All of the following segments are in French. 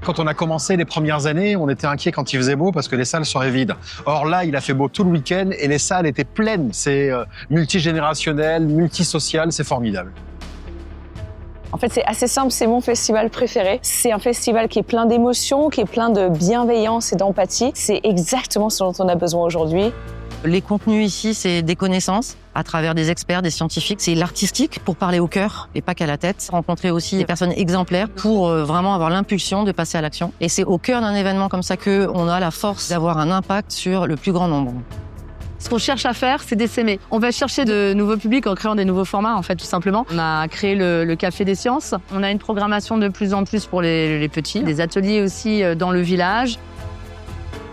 Quand on a commencé les premières années, on était inquiet quand il faisait beau parce que les salles seraient vides. Or là, il a fait beau tout le week-end et les salles étaient pleines. C'est multigénérationnel, multisocial, c'est formidable. En fait, c'est assez simple, c'est mon festival préféré. C'est un festival qui est plein d'émotions, qui est plein de bienveillance et d'empathie. C'est exactement ce dont on a besoin aujourd'hui. Les contenus ici, c'est des connaissances à travers des experts, des scientifiques. C'est l'artistique pour parler au cœur et pas qu'à la tête. Rencontrer aussi des personnes exemplaires pour vraiment avoir l'impulsion de passer à l'action. Et c'est au cœur d'un événement comme ça qu'on a la force d'avoir un impact sur le plus grand nombre. Ce qu'on cherche à faire, c'est d'essaimer. On va chercher de nouveaux publics en créant des nouveaux formats, en fait, tout simplement. On a créé le Café des Sciences. On a une programmation de plus en plus pour les petits. Des ateliers aussi dans le village.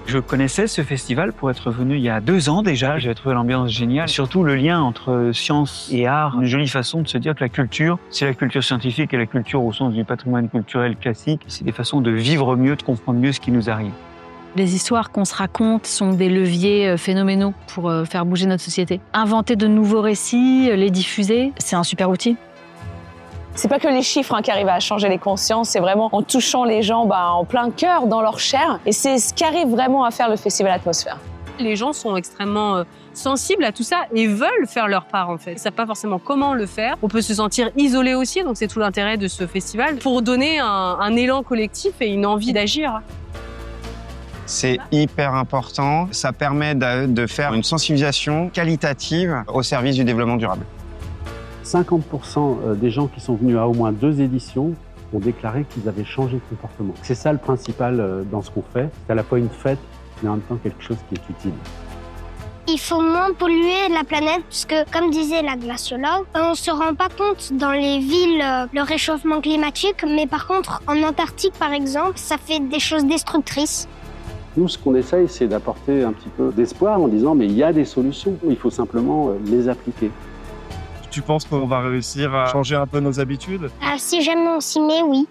Je connaissais ce festival pour être venu il y a 2 ans déjà. J'avais trouvé l'ambiance géniale. Surtout le lien entre science et art. Une jolie façon de se dire que la culture, c'est la culture scientifique et la culture au sens du patrimoine culturel classique. C'est des façons de vivre mieux, de comprendre mieux ce qui nous arrive. Les histoires qu'on se raconte sont des leviers phénoménaux pour faire bouger notre société. Inventer de nouveaux récits, les diffuser, c'est un super outil. C'est pas que les chiffres qui arrivent à changer les consciences, c'est vraiment en touchant les gens en plein cœur, dans leur chair. Et c'est ce qui arrive vraiment à faire le Festival Atmosphère. Les gens sont extrêmement sensibles à tout ça et veulent faire leur part en fait. Ils savent pas forcément comment le faire. On peut se sentir isolé aussi, donc c'est tout l'intérêt de ce festival pour donner un élan collectif et une envie d'agir. C'est hyper important. Ça permet de faire une sensibilisation qualitative au service du développement durable. 50% des gens qui sont venus à au moins 2 éditions ont déclaré qu'ils avaient changé de comportement. C'est ça le principal dans ce qu'on fait. C'est à la fois une fête, mais en même temps quelque chose qui est utile. Il faut moins polluer la planète, puisque, comme disait la glaciologue, on ne se rend pas compte dans les villes le réchauffement climatique, mais par contre, en Antarctique, par exemple, ça fait des choses destructrices. Nous, ce qu'on essaye, c'est d'apporter un petit peu d'espoir en disant mais il y a des solutions, il faut simplement les appliquer. Tu penses qu'on va réussir à changer un peu nos habitudes? Si jamais on s'y met, oui.